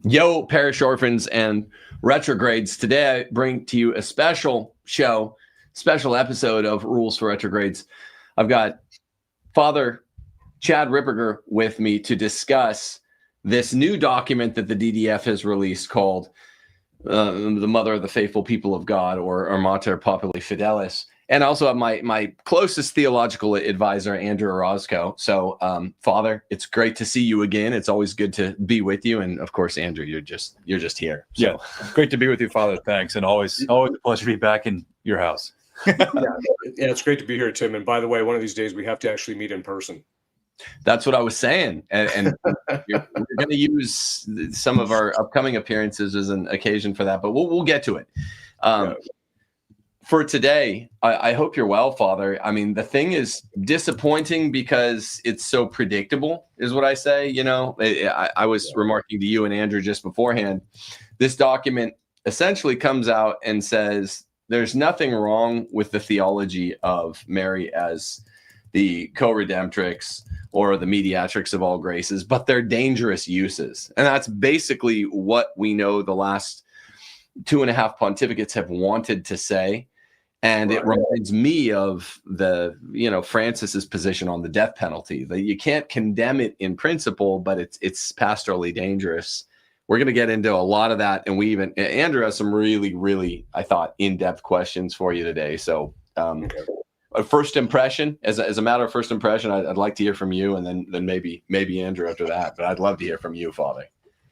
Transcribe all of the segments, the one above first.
Yo, parish orphans and retrogrades. Today I bring to you a special show, special episode of Rules for Retrogrades. I've got Father Chad Ripperger with me to discuss this new document that the DDF has released called the Mother of the Faithful People of God, or Mater Populi Fidelis. And I also have my closest theological advisor, Andrew Orozco. So, Father, it's great to see you again. It's always good to be with you. And of course, Andrew, you're just here. So. Yeah, great to be with you, Father. Thanks, and always a pleasure to be back in your house. yeah, it's great to be here, Tim. And by the way, one of these days we have to actually meet in person. That's what I was saying, and we're going to use some of our upcoming appearances as an occasion for that. But we'll get to it. For today, I hope you're well, Father. I mean, the thing is disappointing because it's so predictable, is what I say. You know, I was remarking to you and Andrew just beforehand. This document essentially comes out and says there's nothing wrong with the theology of Mary as the co-redemptrix or the mediatrix of all graces, but they're dangerous uses. And that's basically what we know the last 2.5 pontificates have wanted to say. And it reminds me of Francis's position on the death penalty, that you can't condemn it in principle, but it's pastorally dangerous. We're going to get into a lot of that. And Andrew has some really, really, I thought, in-depth questions for you today. So a first impression, as a matter of first impression, I'd like to hear from you, and then maybe Andrew after that. But I'd love to hear from you, Father.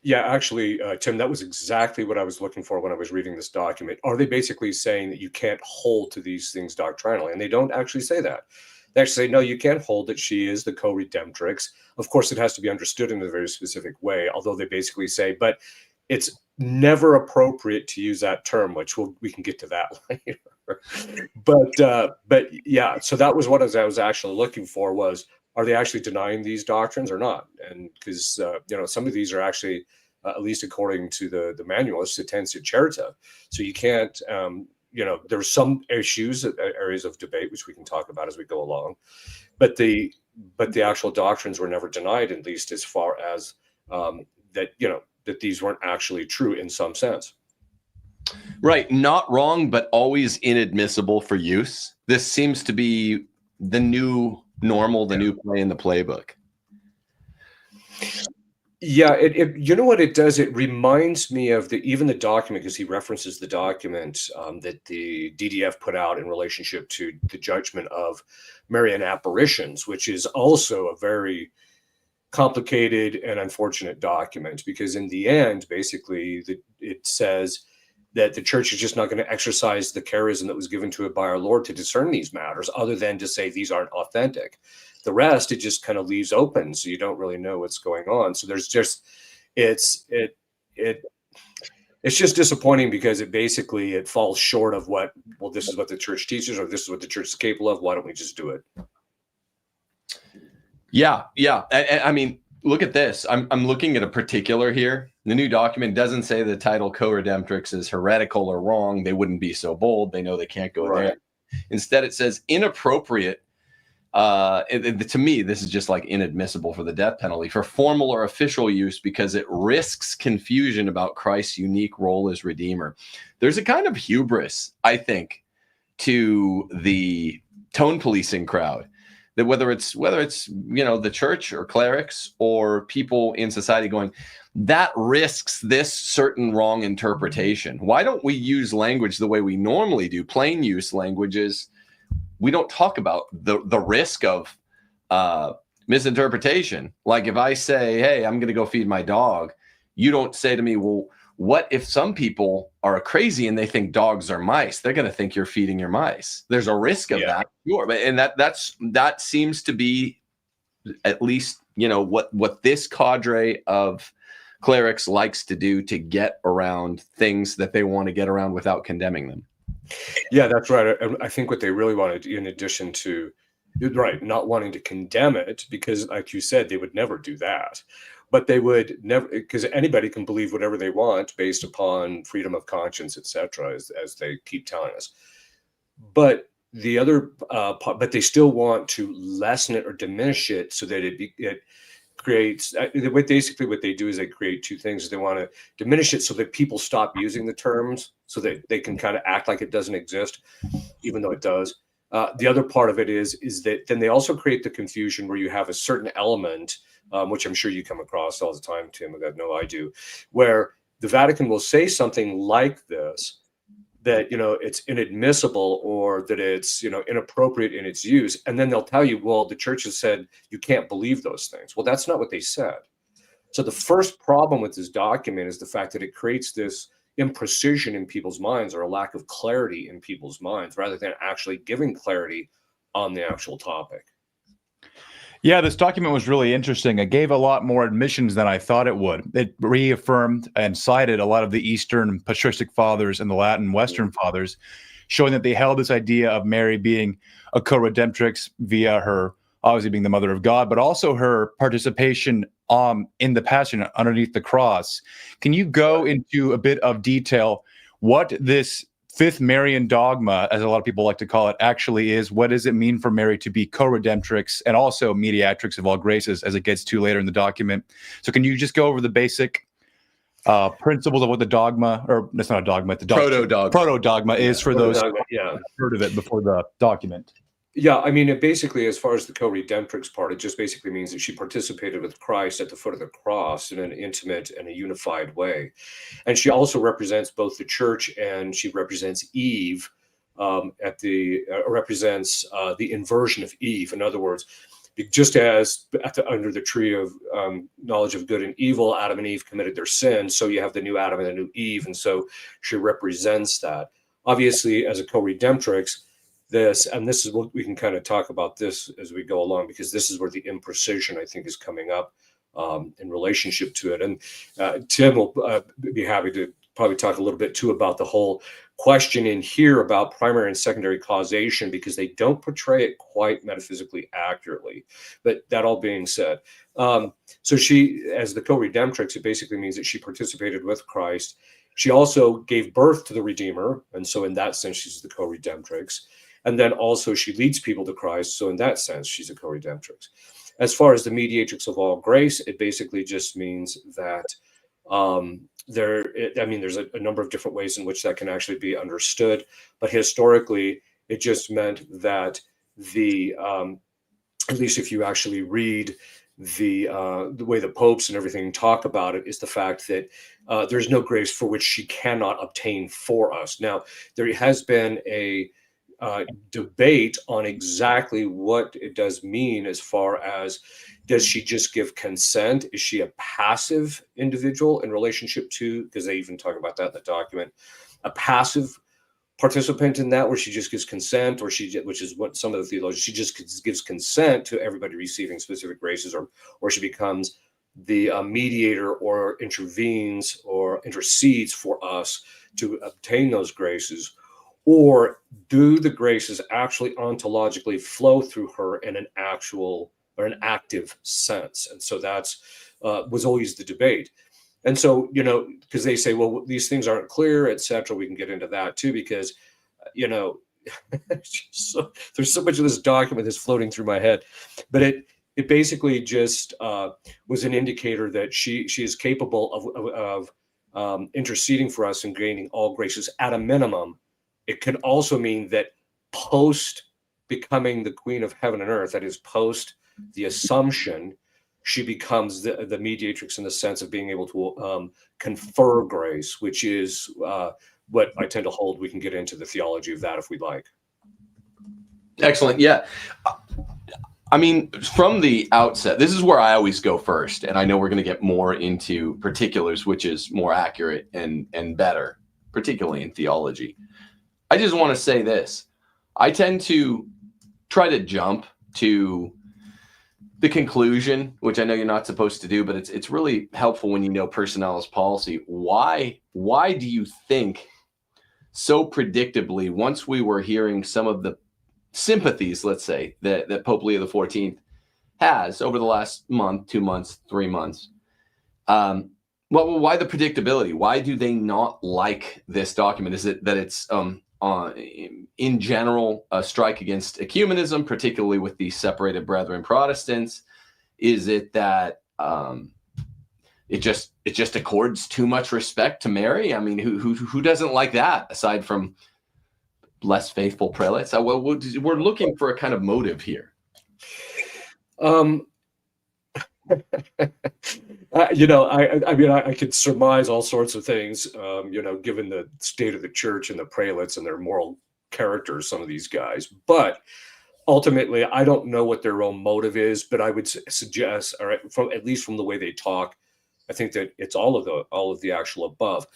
Yeah, actually, Tim, that was exactly what I was looking for when I was reading this document. Are they basically saying that you can't hold to these things doctrinally? And they don't actually say that. They actually say, no, you can't hold that she is the co-redemptrix. Of course, it has to be understood in a very specific way, although they basically say, but it's never appropriate to use that term, which we can get to that later. But yeah, so that was what I was actually looking for was, are they actually denying these doctrines or not? And because, some of these are actually, at least according to the manual, it's sententia certa. So you can't, there's some issues, areas of debate, which we can talk about as we go along. But the actual doctrines were never denied, at least as far as that these weren't actually true in some sense. Right. Not wrong, but always inadmissible for use. This seems to be the new normal, the new play in the playbook. Yeah, you know what it does? It reminds me of even the document, because he references the document that the DDF put out in relationship to the judgment of Marian apparitions, which is also a very complicated and unfortunate document, because in the end, basically, it says that the church is just not going to exercise the charism that was given to it by our Lord to discern these matters, other than to say these aren't authentic. The rest, it just kind of leaves open, so you don't really know what's going on. So there's just, it's just disappointing, because it falls short of this is what the church teaches, or this is what the church is capable of. Why don't we just do it? Yeah. I mean, look at this. I'm looking at a particular here. The new document doesn't say the title co-redemptrix is heretical or wrong. They wouldn't be so bold. They know they can't go there. Instead, it says inappropriate. To me, this is just like inadmissible for the death penalty for formal or official use, because it risks confusion about Christ's unique role as Redeemer. There's a kind of hubris, I think, to the tone policing crowd, that whether it's the church or clerics or people in society going, that risks this certain wrong interpretation. Why don't we use language the way we normally do? Plain use languages. We don't talk about the risk of misinterpretation. Like if I say, hey, I'm going to go feed my dog, you don't say to me, well, what if some people are crazy and they think dogs are mice? They're going to think you're feeding your mice. There's a risk of that. Sure. And that seems to be at least, what this cadre of clerics likes to do to get around things that they want to get around without condemning them. Yeah, that's right. I think what they really wanted, in addition to, not wanting to condemn it, because like you said, they would never do that. But they would never, because anybody can believe whatever they want based upon freedom of conscience, etc., as they keep telling us. But but they still want to lessen it or diminish it so that creates basically what they do is they create two things. They want to diminish it so that people stop using the terms, so that they can kind of act like it doesn't exist, even though it does. The other part of it is that then they also create the confusion where you have a certain element, which I'm sure you come across all the time, Tim. I know I do, where the Vatican will say something like this, that, you know, it's inadmissible or that it's, you know, inappropriate in its use. And then they'll tell you, well, the church has said you can't believe those things. Well, that's not what they said. So the first problem with this document is the fact that it creates this imprecision in people's minds, or a lack of clarity in people's minds, rather than actually giving clarity on the actual topic. Yeah, this document was really interesting. It gave a lot more admissions than I thought it would. It reaffirmed and cited a lot of the Eastern patristic fathers and the Latin Western fathers, showing that they held this idea of Mary being a co-redemptrix via her obviously being the mother of God, but also her participation in the passion underneath the cross. Can you go into a bit of detail what this fifth Marian dogma, as a lot of people like to call it, actually is? What does it mean for Mary to be co-redemptrix and also mediatrix of all graces, as it gets to later in the document? So can you just go over the basic principles of what the dogma, or that's not a dogma, the proto-dogma is for those who haven't heard of it before the document? Yeah, I mean, it basically, as far as the co-redemptrix part, it just basically means that she participated with Christ at the foot of the cross in an intimate and a unified way. And she also represents both the church, and she represents Eve represents the inversion of Eve. In other words, just as under the tree of knowledge of good and evil, Adam and Eve committed their sin, so you have the new Adam and the new Eve. And so she represents that. Obviously, as a co-redemptrix, this is what we can kind of talk about this as we go along, because this is where the imprecision, I think, is coming up in relationship to it. And Tim will be happy to probably talk a little bit too about the whole question in here about primary and secondary causation, because they don't portray it quite metaphysically accurately. But that all being said, so she, as the co-redemptrix, it basically means that she participated with Christ. She also gave birth to the Redeemer, and so in that sense, she's the co-redemptrix. And then also she leads people to Christ. So in that sense, she's a co-redemptrix. As far as the mediatrix of all grace, it basically just means that there's a number of different ways in which that can actually be understood. But historically, it just meant that at least if you actually read the way the popes and everything talk about it, is the fact that there's no grace for which she cannot obtain for us. Now, there has been a debate on exactly what it does mean, as far as, does she just give consent? Is she a passive individual in relationship to, because they even talk about that in the document, a passive participant in that, where she just gives consent, or which is what some of the theologians, she just gives consent to everybody receiving specific graces, or she becomes the mediator, or intervenes or intercedes for us to obtain those graces? Or do the graces actually ontologically flow through her in an actual or an active sense? And so that's was always the debate. And so, you know, because they say, well, these things aren't clear, etc. We can get into that too, because, you know, there's so much of this document that's floating through my head. But it basically just was an indicator that she is capable of interceding for us and gaining all graces at a minimum. It can also mean that post becoming the Queen of Heaven and Earth, that is, post the Assumption, she becomes the mediatrix in the sense of being able to confer grace, which is what I tend to hold. We can get into the theology of that if we'd like. Excellent. Yeah. I mean, from the outset, this is where I always go first. And I know we're going to get more into particulars, which is more accurate and better, particularly in theology. I just want to say this. I tend to try to jump to the conclusion, which I know you're not supposed to do, but it's really helpful when you know personalis policy. Why do you think so predictably, once we were hearing some of the sympathies, let's say, that Pope Leo XIV has over the last month, 2 months, 3 months, well, why the predictability? Why do they not like this document? Is it that it's in general a strike against ecumenism, particularly with the separated brethren Protestants? Is it that it just accords too much respect to Mary. I mean, who doesn't like that, aside from less faithful prelates? We're looking for a kind of motive here. You know, I mean, I could surmise all sorts of things, you know, given the state of the church and the prelates and their moral characters, some of these guys. But ultimately, I don't know what their own motive is, but I would suggest, all right, at least from the way they talk, I think that it's all of the actual above.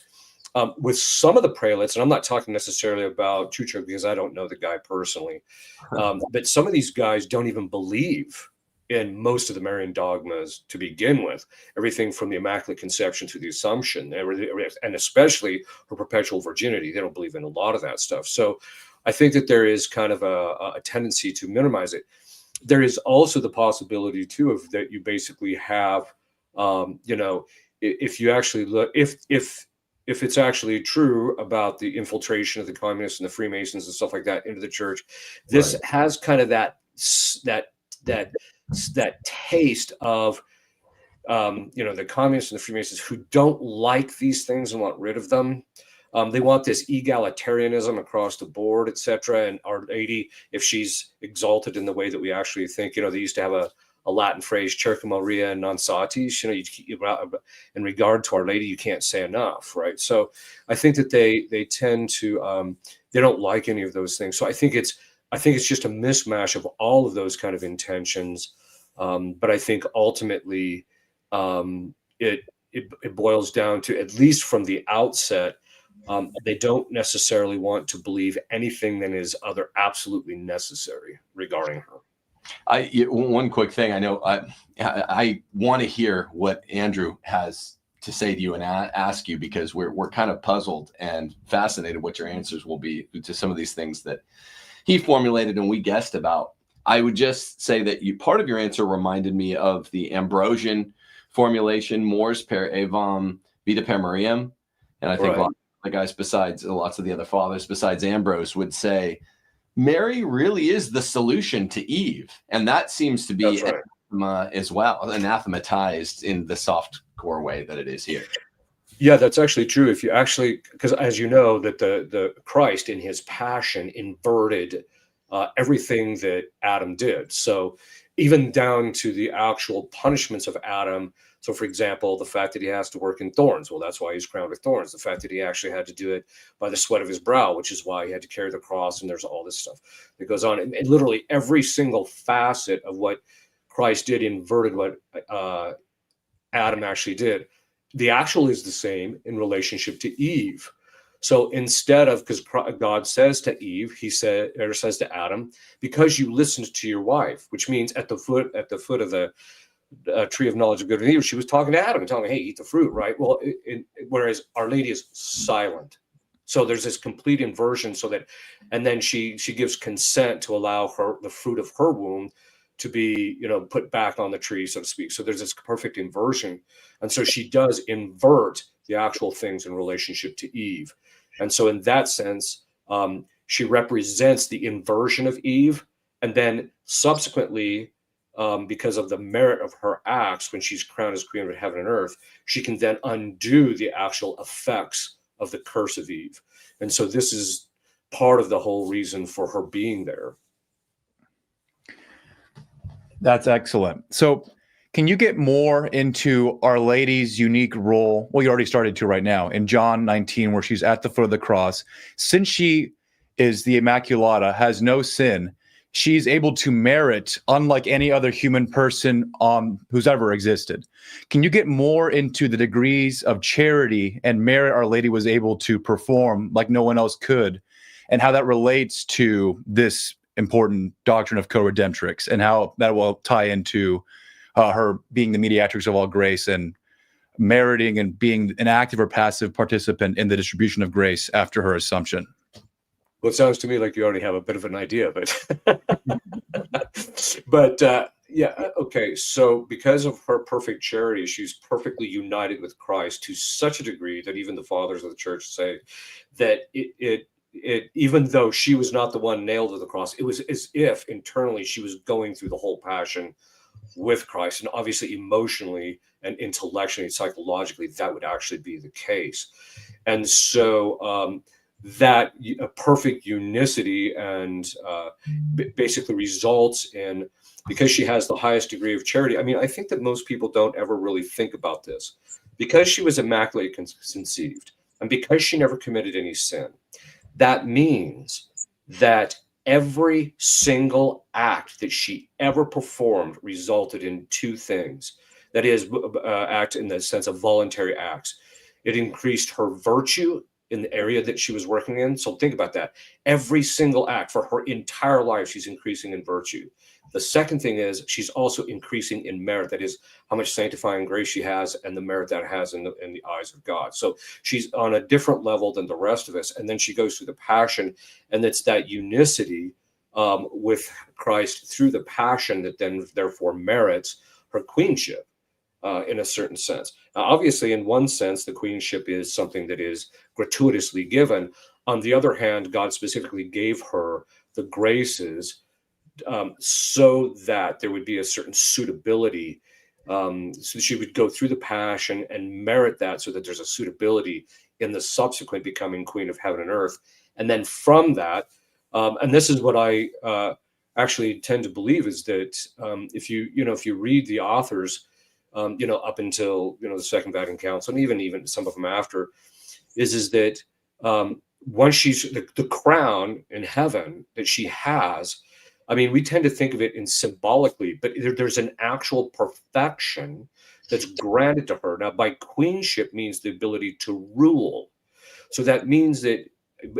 With some of the prelates, and I'm not talking necessarily about Chucho because I don't know the guy personally, but some of these guys don't even believe in most of the Marian dogmas to begin with. Everything from the Immaculate Conception to the Assumption, and especially her perpetual virginity. They don't believe in a lot of that stuff. So I think that there is kind of a tendency to minimize it. There is also the possibility too of that you basically have, you know, if you actually look, if it's actually true about the infiltration of the communists and the Freemasons and stuff like that into the church, this has kind of that taste of, you know, the communists and the Freemasons who don't like these things and want rid of them. They want this egalitarianism across the board, etc. And Our Lady, if she's exalted in the way that we actually think, you know, they used to have a Latin phrase, Circa Maria non satis, you know, in regard to Our Lady, you can't say enough, right? So I think that they tend to, they don't like any of those things. So I think it's just a mismatch of all of those kind of intentions. But I think ultimately it boils down to, at least from the outset, they don't necessarily want to believe anything that is absolutely necessary regarding her. One quick thing. I know I want to hear what Andrew has to say to you and ask you, because we're kind of puzzled and fascinated what your answers will be to some of these things that he formulated and we guessed about. I would just say that part of your answer reminded me of the Ambrosian formulation, mors per evam vita per Mariam. And I think lots of the guys lots of the other fathers besides Ambrose would say, Mary really is the solution to Eve. And that seems to be anathema as well, anathematized in the soft core way that it is here. Yeah, that's actually true. If you actually, because as you know, that the Christ in his passion inverted everything that Adam did. So even down to the actual punishments of Adam. So for example, the fact that he has to work in thorns, well, that's why he's crowned with thorns. The fact that he actually had to do it by the sweat of his brow, which is why he had to carry the cross. And there's all this stuff that goes on. And literally every single facet of what Christ did inverted what Adam actually did. The actual is the same in relationship to Eve. So instead of, because God says to Eve, says to Adam, because you listened to your wife, which means at the foot of the tree of knowledge of good and evil, she was talking to Adam and telling him, hey, eat the fruit, right? Well, whereas Our Lady is silent. So there's this complete inversion, and then she gives consent to allow the fruit of her womb to be, you know, put back on the tree, so to speak. So there's this perfect inversion. And so she does invert the actual things in relationship to Eve. And so in that sense, she represents the inversion of Eve. And then subsequently, because of the merit of her acts, when she's crowned as queen of heaven and earth, she can then undo the actual effects of the curse of Eve. And so this is part of the whole reason for her being there. That's excellent. So can you get more into Our Lady's unique role? Well, you already started to right now in John 19, where she's at the foot of the cross. Since she is the Immaculata, has no sin, she's able to merit, unlike any other human person who's ever existed. Can you get more into the degrees of charity and merit Our Lady was able to perform like no one else could, and how that relates to this important doctrine of co-redemptrix, and how that will tie into her being the mediatrix of all grace and meriting and being an active or passive participant in the distribution of grace after her assumption? Well, it sounds to me like you already have a bit of an idea, but yeah, okay. So because of her perfect charity, she's perfectly united with Christ to such a degree that even the fathers of the church say that it even though she was not the one nailed to the cross, it was as if internally she was going through the whole passion with Christ. And obviously emotionally and intellectually, psychologically, that would actually be the case. And so that a perfect unicity and basically results in, because she has the highest degree of charity. I mean, I think that most people don't ever really think about this. Because she was immaculately conceived, and because she never committed any sin, that means that every single act that she ever performed resulted in two things. That is, act in the sense of voluntary acts. It increased her virtue in the area that she was working in. So think about that. Every single act for her entire life, she's increasing in virtue. The second thing is she's also increasing in merit. That is how much sanctifying grace she has and the merit that has in the eyes of God. So she's on a different level than the rest of us. And then she goes through the passion, and it's that unicity with Christ through the passion that then therefore merits her queenship in a certain sense. Now, obviously, in one sense, the queenship is something that is gratuitously given. On the other hand, God specifically gave her the graces so that there would be a certain suitability. So she would go through the passion and merit that, so that there's a suitability in the subsequent becoming queen of heaven and earth. And then from that, and this is what I actually tend to believe, is that if you read the authors, up until the Second Vatican Council, and even some of them after, is that once she's the crown in heaven that she has, I mean, we tend to think of it in symbolically, but there's an actual perfection that's granted to her. Now, by queenship means the ability to rule. So that means that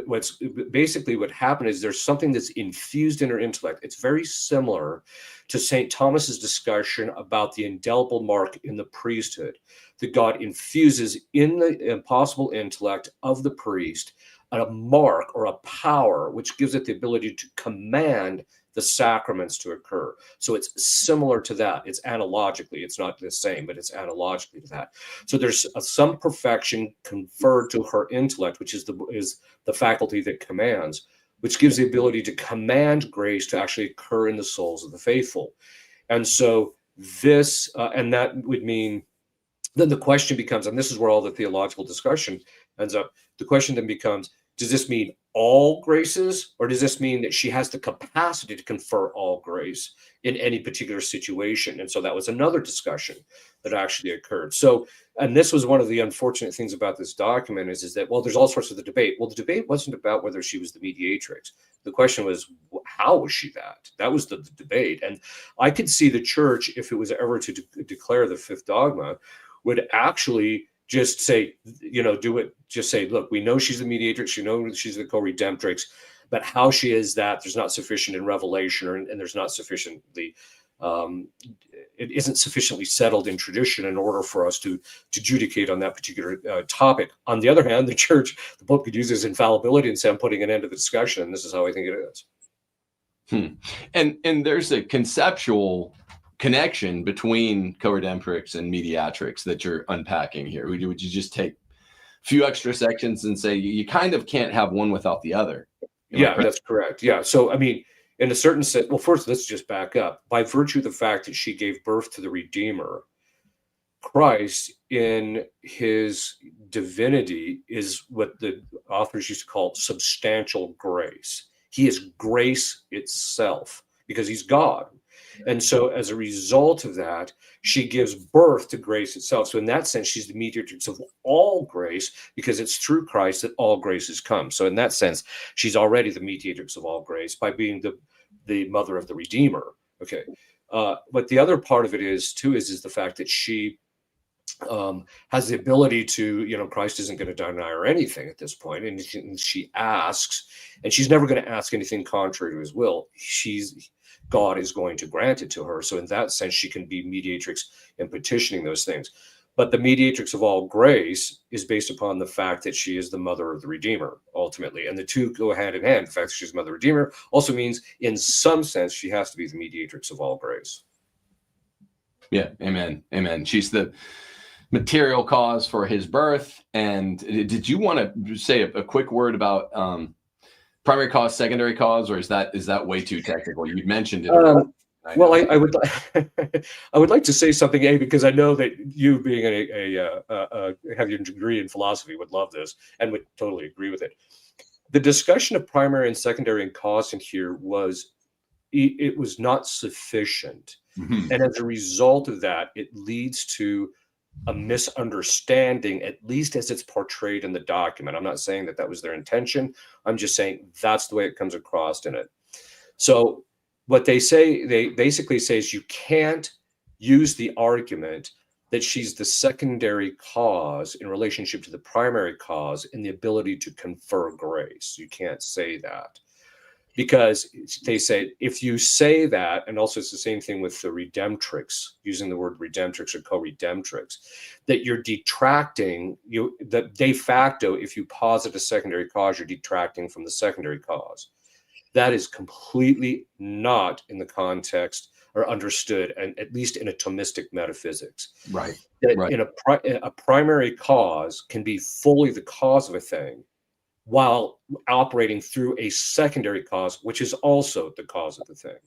what happened is there's something that's infused in her intellect. It's very similar to St. Thomas's discussion about the indelible mark in the priesthood, that God infuses in the impossible intellect of the priest a mark or a power which gives it the ability to command the sacraments to occur. So it's similar to that. It's analogically, it's not the same, but it's analogically to that. So there's some perfection conferred to her intellect, which is the faculty that commands, which gives the ability to command grace to actually occur in the souls of the faithful. And so this, and that would mean, then the question becomes, and this is where all the theological discussion ends up, the question then becomes, does this mean all graces, or does this mean that she has the capacity to confer all grace in any particular situation? And so that was another discussion that actually occurred. So, and this was one of the unfortunate things about this document is that, well, there's all sorts of the debate. Well, the debate wasn't about whether she was the mediatrix. The question was, how was she that? That was the debate. And I could see the church, if it was ever to declare the fifth dogma, would actually just say, just say, look, we know she's the mediatrix, she's the co-redemptrix, but how she is that, there's not sufficient in revelation, and there's not sufficiently, it isn't sufficiently settled in tradition in order for us to adjudicate on that particular topic. On the other hand, the Pope could use his infallibility and say, I'm putting an end to the discussion, and this is how I think it is. And there's a conceptual connection between co-redemptrix and mediatrix that you're unpacking here. Would you just take a few extra sections and say you kind of can't have one without the other? Yeah, that's correct. Yeah. So, I mean, in a certain sense, well, first, let's just back up. By virtue of the fact that she gave birth to the Redeemer, Christ in his divinity is what the authors used to call substantial grace. He is grace itself because he's God. And so as a result of that, she gives birth to grace itself. So in that sense, she's the mediatrix of all grace because it's through Christ that all grace has come. So in that sense, she's already the mediatrix of all grace by being the mother of the Redeemer. Okay. But the other part of it is the fact that she has the ability to, Christ isn't going to deny her anything at this point. And she asks, and she's never going to ask anything contrary to his will. God is going to grant it to her. So in that sense, she can be mediatrix in petitioning those things. But the mediatrix of all grace is based upon the fact that she is the mother of the Redeemer, ultimately. And the two go hand in hand. The fact that she's mother of the Redeemer also means, in some sense, she has to be the mediatrix of all grace. Yeah, amen, amen. She's the material cause for his birth. And did you want to say a quick word about primary cause, secondary cause, or is that way too technical? You mentioned it. Well, I would I would like to say something, because I know that you, being have your degree in philosophy, would love this and would totally agree with it. The discussion of primary and secondary and cause in here was not sufficient, and as a result of that, it leads to a misunderstanding, at least as it's portrayed in the document. I'm not saying that that was their intention. I'm just saying that's the way it comes across in it. So what they say, they basically say, is you can't use the argument that she's the secondary cause in relationship to the primary cause in the ability to confer grace. You can't say that, because they say if you say that, and also it's the same thing with the redemptrix, using the word redemptrix or co-redemptrix, that you're detracting, that de facto, if you posit a secondary cause, you're detracting from the secondary cause. That is completely not in the context or understood, and at least in a Thomistic metaphysics. Right. That in a primary cause can be fully the cause of a thing, while operating through a secondary cause, which is also the cause of the thing.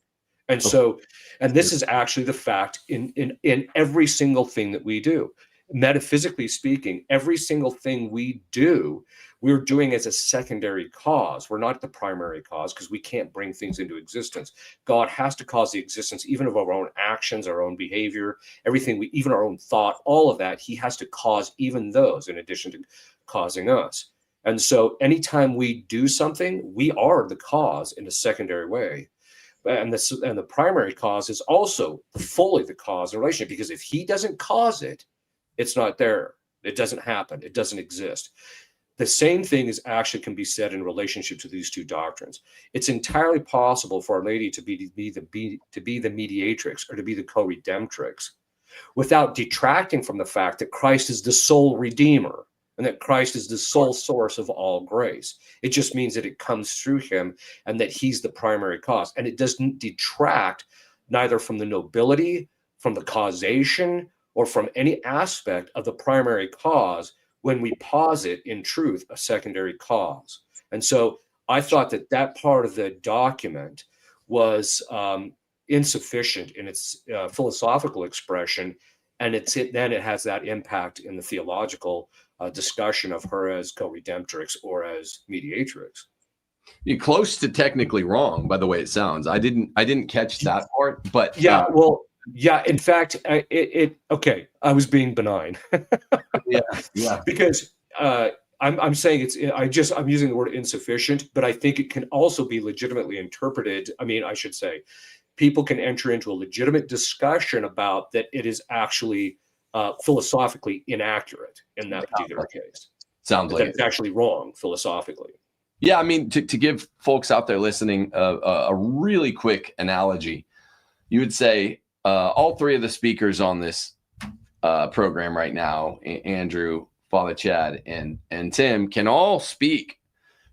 And so, and this is actually the fact in every single thing that we do. Metaphysically speaking, every single thing we do, we're doing as a secondary cause. We're not the primary cause, because we can't bring things into existence. God has to cause the existence even of our own actions, our own behavior, everything, even our own thought, all of that. He has to cause even those in addition to causing us. And so anytime we do something, we are the cause in a secondary way. And the primary cause is also fully the cause in a relationship, because if he doesn't cause it, it's not there. It doesn't happen. It doesn't exist. The same thing actually can be said in relationship to these two doctrines. It's entirely possible for Our Lady to be the mediatrix, or to be the co-redemptrix, without detracting from the fact that Christ is the sole redeemer, and that Christ is the sole source of all grace. It just means that it comes through him, and that he's the primary cause. And it doesn't detract neither from the nobility, from the causation, or from any aspect of the primary cause when we posit, in truth, a secondary cause. And so I thought that that part of the document was insufficient in its philosophical expression, and then it has that impact in the theological discussion of her as co-redemptrix or as mediatrix. You're close to technically wrong, by the way it sounds. I didn't catch that part, but yeah, well, yeah. In fact, okay. I was being benign. yeah. Because I'm saying I'm using the word insufficient, but I think it can also be legitimately interpreted. I mean, I should say, people can enter into a legitimate discussion about that it is actually philosophically inaccurate in that particular case. Sounds like it's actually wrong philosophically. Yeah, I mean, to give folks out there listening a really quick analogy, you would say all three of the speakers on this program right now, Andrew, Father Chad, and Tim, can all speak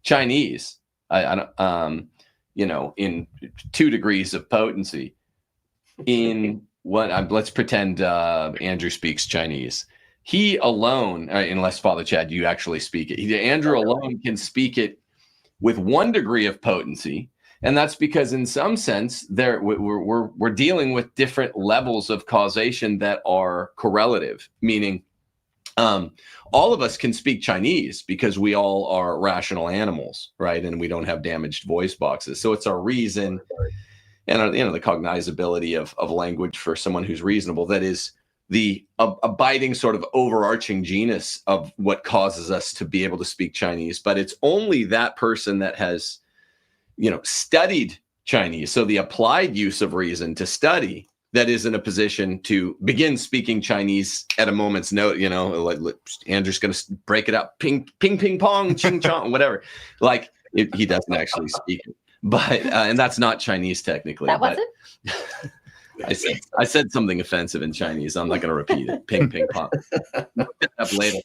Chinese. In 2 degrees of potency. In what? Let's pretend Andrew speaks Chinese. He alone, unless Father Chad, you actually speak it. Andrew alone can speak it with 1 degree of potency. And that's because in some sense we're dealing with different levels of causation that are correlative, meaning all of us can speak Chinese because we all are rational animals, right? And we don't have damaged voice boxes. So it's our reason and the cognizability of language for someone who's reasonable. That is the abiding sort of overarching genus of what causes us to be able to speak Chinese. But it's only that person that has studied Chinese, so the applied use of reason to study, that is in a position to begin speaking Chinese at a moment's notice. Like Andrew's going to break it up, ping, ping, ping, pong, ching, chong, whatever. Like he doesn't actually speak it, but and that's not Chinese technically. That wasn't. I said something offensive in Chinese. I'm not going to repeat it. Ping, ping, pong. Up later.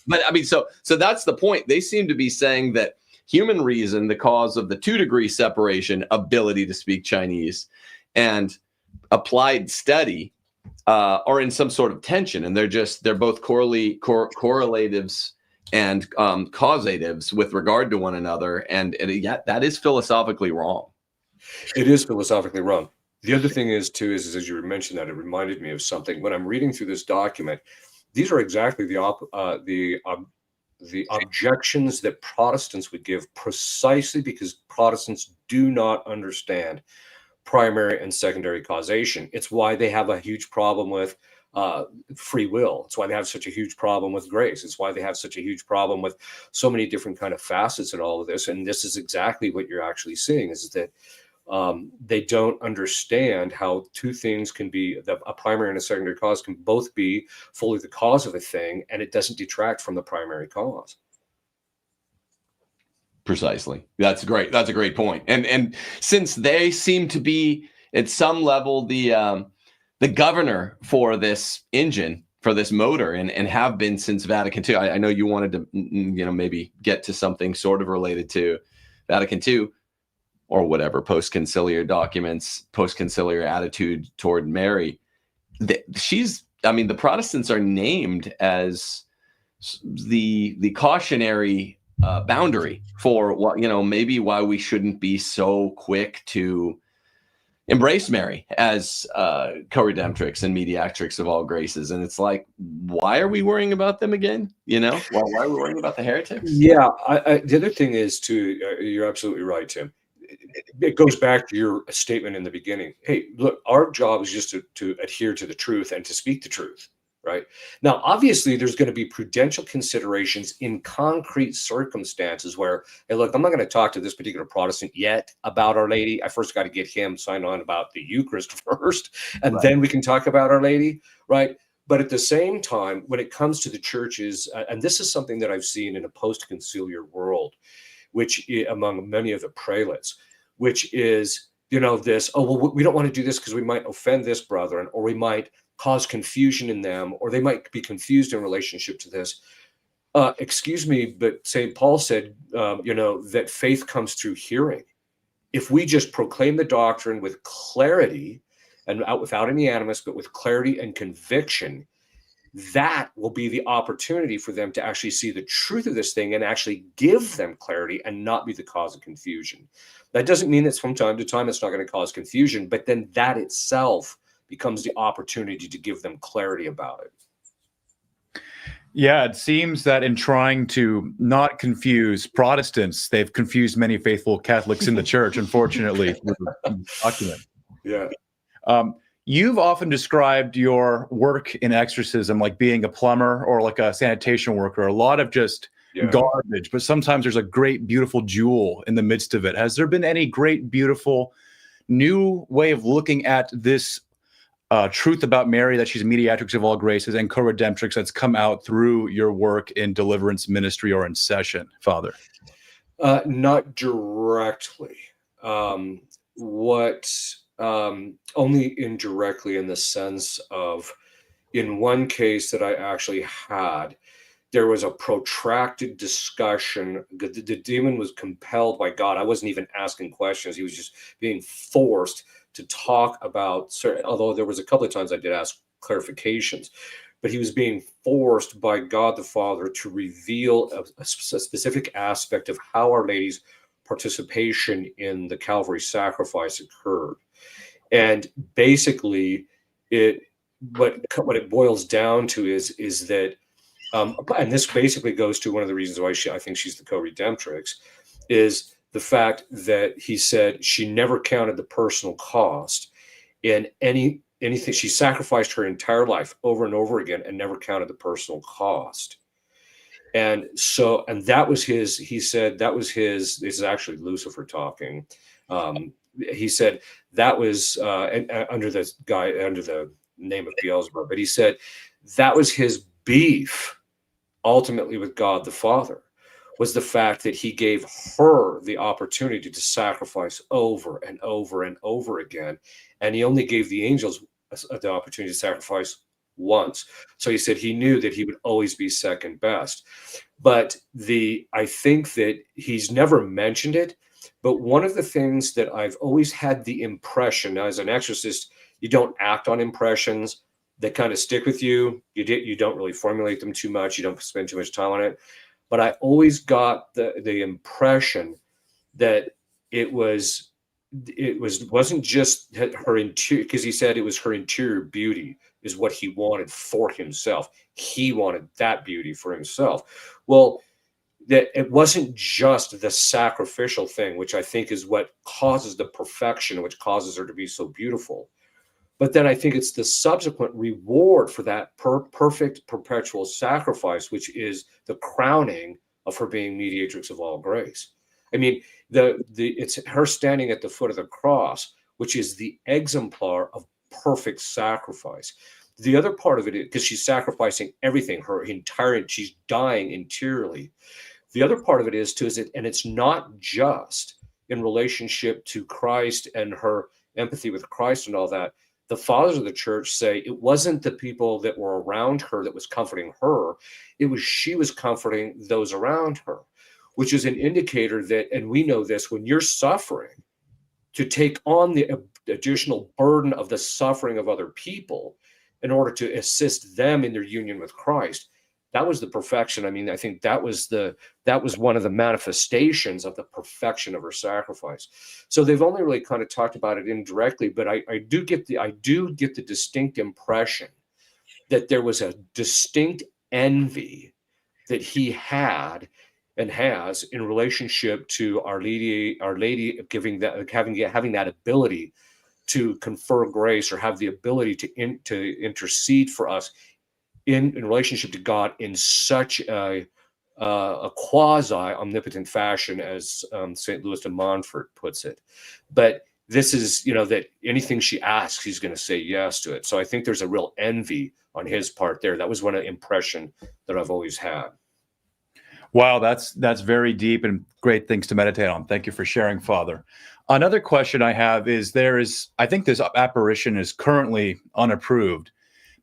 But I mean, so that's the point. They seem to be saying that human reason, the cause of the 2 degree separation, ability to speak Chinese, and applied study are in some sort of tension, and they're both correlatives and causatives with regard to one another, and yet that is philosophically wrong. It is philosophically wrong. The other thing is too, is as you mentioned that, it reminded me of something. When I'm reading through this document, these are exactly the objections that Protestants would give, precisely because Protestants do not understand primary and secondary causation. It's why they have a huge problem with free will. It's why they have such a huge problem with grace. It's why they have such a huge problem with so many different kind of facets in all of this. And this is exactly what you're actually seeing, is that they don't understand how two things can be, a primary and a secondary cause can both be fully the cause of a thing, and it doesn't detract from the primary cause. Precisely. That's great. That's a great point. And since they seem to be at some level the governor for this engine, for this motor, and have been since Vatican II. I know you wanted to, maybe get to something sort of related to Vatican II or whatever, post-conciliar documents, post-conciliar attitude toward Mary. The Protestants are named as the cautionary boundary for what, maybe why we shouldn't be so quick to embrace Mary as co-redemptrix and mediatrix of all graces. And it's like, why are we worrying about them again? Why are we worrying about the heretics? Yeah. The other thing is too, you're absolutely right, Tim. It goes back to your statement in the beginning. Hey, look, our job is just to adhere to the truth and to speak the truth. Right. Now, obviously, there's going to be prudential considerations in concrete circumstances where, hey, look, I'm not going to talk to this particular Protestant yet about Our Lady. I first got to get him signed on about the Eucharist first, and then we can talk about Our Lady. Right. But at the same time, when it comes to the churches, and this is something that I've seen in a post-conciliar world, which among many of the prelates, which is, this, we don't want to do this because we might offend this brethren, or we might cause confusion in them, or they might be confused in relationship to this. Excuse me, but St. Paul said, that faith comes through hearing. If we just proclaim the doctrine with clarity and without any animus, but with clarity and conviction, that will be the opportunity for them to actually see the truth of this thing and actually give them clarity and not be the cause of confusion. That doesn't mean that from time to time it's not going to cause confusion, but then that itself becomes the opportunity to give them clarity about it. Yeah, it seems that in trying to not confuse Protestants, they've confused many faithful Catholics in the church, unfortunately. Document. Yeah. You've often described your work in exorcism like being a plumber or like a sanitation worker, a lot of just garbage, but sometimes there's a great, beautiful jewel in the midst of it. Has there been any great, beautiful new way of looking at this truth about Mary, that she's a mediatrix of all graces and co-redemptrix, that's come out through your work in deliverance ministry or in session, Father? Not directly. Only indirectly, in the sense of, in one case that I actually had, there was a protracted discussion. The demon was compelled by God. I wasn't even asking questions. He was just being forced to talk about certain, although there was a couple of times I did ask clarifications, but he was being forced by God the Father to reveal a specific aspect of how Our Lady's participation in the Calvary sacrifice occurred. And basically, what it boils down to is that, and this basically goes to one of the reasons why I think she's the co-redemptrix, is the fact that he said she never counted the personal cost in anything. She sacrificed her entire life over and over again and never counted the personal cost. And so, and that was his, he said that was his, this is actually Lucifer talking. He said that was under this guy, under the name of Beelzebub, but he said that was his beef ultimately with God the Father, was the fact that he gave her the opportunity to sacrifice over and over and over again. And he only gave the angels the opportunity to sacrifice once. So he said he knew that he would always be second best. But I think that he's never mentioned it. But one of the things that I've always had the impression, as an exorcist, you don't act on impressions. They kind of stick with you. You don't really formulate them too much. You don't spend too much time on it. But I always got the impression that it was it wasn't just her interior, because he said it was her interior beauty is what he wanted for himself. He wanted that beauty for himself. Well, that it wasn't just the sacrificial thing, which I think is what causes the perfection, which causes her to be so beautiful. But then I think it's the subsequent reward for that perfect perpetual sacrifice, which is the crowning of her being mediatrix of all grace. I mean, it's her standing at the foot of the cross, which is the exemplar of perfect sacrifice. The other part of it is because she's sacrificing everything, her entire, she's dying interiorly. The other part of it is and it's not just in relationship to Christ and her empathy with Christ and all that. The fathers of the church say it wasn't the people that were around her that was comforting her. It was she was comforting those around her, which is an indicator that, and we know this, when you're suffering, to take on the additional burden of the suffering of other people in order to assist them in their union with Christ. That was the perfection. I mean, I think that was one of the manifestations of the perfection of her sacrifice. So they've only really kind of talked about it indirectly, but I do get the distinct impression that there was a distinct envy that he had and has in relationship to Our Lady having that ability to confer grace or have the ability to intercede for us in relationship to God in such a quasi-omnipotent fashion, as St. Louis de Montfort puts it. But this is, that anything she asks, he's going to say yes to it. So I think there's a real envy on his part there. That was one impression that I've always had. Wow, that's very deep and great things to meditate on. Thank you for sharing, Father. Another question I have is I think this apparition is currently unapproved,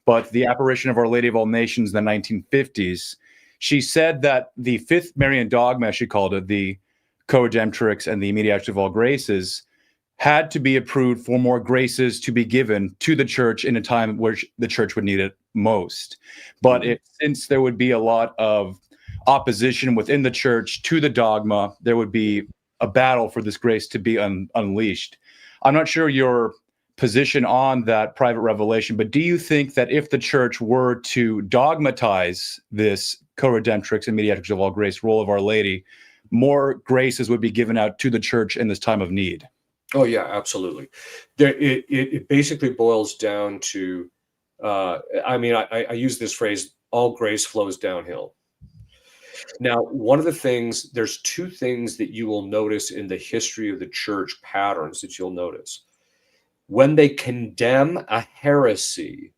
but the apparition of Our Lady of All Nations in the 1950s, she said that the fifth Marian dogma, she called it, the co-redemptrix and the mediatrix of all graces, had to be approved for more graces to be given to the church in a time where the church would need it most. But since there would be a lot of opposition within the church to the dogma, there would be a battle for this grace to be unleashed. I'm not sure your position on that private revelation, but do you think that if the church were to dogmatize this co-redemptrix and mediatrix of all grace role of Our Lady, more graces would be given out to the church in this time of need? Oh yeah, absolutely. It basically boils down to, I use this phrase, all grace flows downhill. Now, there's two things that you will notice in the history of the church, patterns that you'll notice. When they condemn a heresy,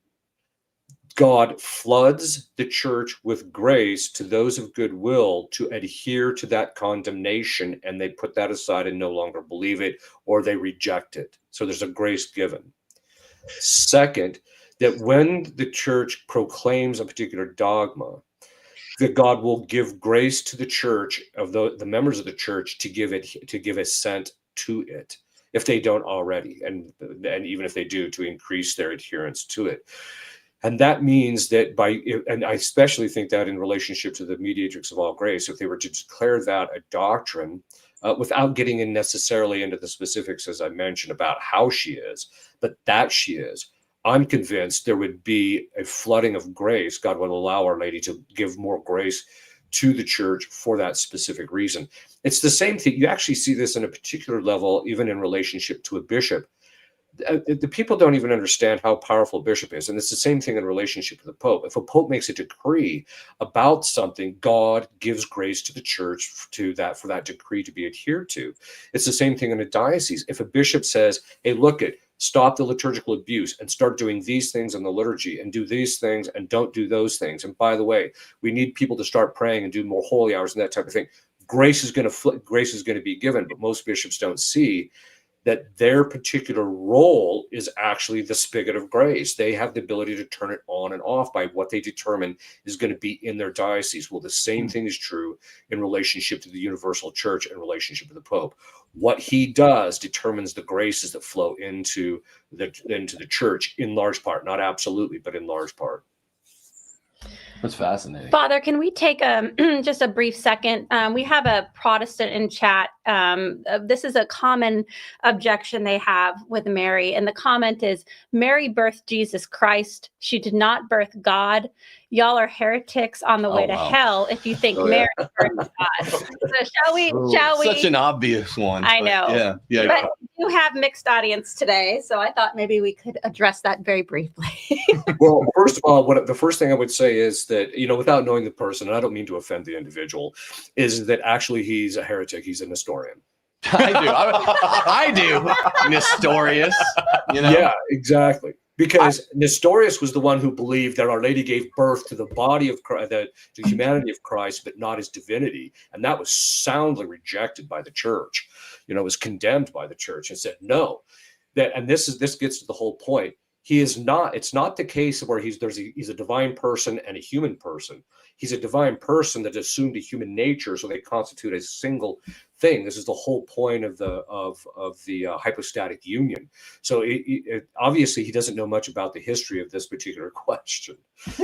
God floods the church with grace to those of goodwill to adhere to that condemnation, and they put that aside and no longer believe it, or they reject it. So there's a grace given. Second, that when the church proclaims a particular dogma, that God will give grace to the church, of the members of the church, to give assent to it, if they don't already, and even if they do, to increase their adherence to it. And that means that and I especially think that in relationship to the mediatrix of all grace, if they were to declare that a doctrine, without getting in necessarily into the specifics, as I mentioned, about how she is, but that she is, I'm convinced there would be a flooding of grace. God would allow Our Lady to give more grace to the church for that specific reason. It's the same thing. You actually see this in a particular level, even in relationship to a bishop. The people don't even understand how powerful a bishop is. And it's the same thing in relationship to the Pope. If a Pope makes a decree about something, God gives grace to the church for that decree to be adhered to. It's the same thing in a diocese. If a bishop says, hey, stop the liturgical abuse and start doing these things in the liturgy and do these things and don't do those things. And by the way, we need people to start praying and do more holy hours and that type of thing. Grace is going to be given, but most bishops don't see that their particular role is actually the spigot of grace. They have the ability to turn it on and off by what they determine is going to be in their diocese. Well, the same thing is true in relationship to the universal church and relationship to the Pope. What he does determines the graces that flow into the church in large part, not absolutely, but in large part. That's fascinating. Father, can we take just a brief second? We have a Protestant in chat. This is a common objection they have with Mary. And the comment is, Mary birthed Jesus Christ. She did not birth God. Y'all are heretics on the way to hell if you think Mary birthed God. So shall we? Such an obvious one. I know. Yeah. But you have mixed audience today, so I thought maybe we could address that very briefly. Well, first of all, the first thing I would say is that, without knowing the person, and I don't mean to offend the individual, is that actually he's a heretic. He's a Nestorian. I do. Nestorius. Yeah, exactly. Because Nestorius was the one who believed that Our Lady gave birth to the body of Christ, the humanity of Christ, but not his divinity. And that was soundly rejected by the church. It was condemned by the church and said, no. This gets to the whole point. It's not the case where he's a divine person and a human person. He's a divine person that assumed a human nature, so they constitute a single thing. This is the whole point of the hypostatic union. So obviously he doesn't know much about the history of this particular question.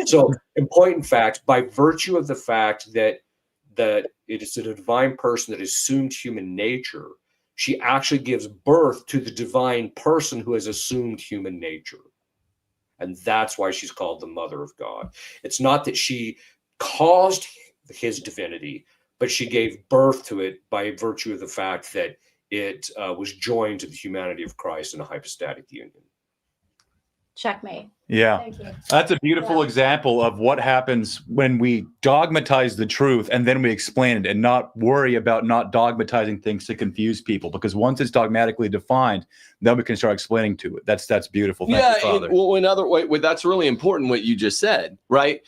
So in point in fact, by virtue of the fact that it is a divine person that assumed human nature, she actually gives birth to the divine person who has assumed human nature. And that's why she's called the Mother of God. It's not that she caused his divinity, but she gave birth to it by virtue of the fact that it was joined to the humanity of Christ in a hypostatic union. Checkmate. Yeah, Thank you. That's a beautiful example of what happens when we dogmatize the truth and then we explain it and not worry about not dogmatizing things to confuse people. Because once it's dogmatically defined, then we can start explaining to it. That's beautiful. Thank you, Father. That's really important what you just said, right?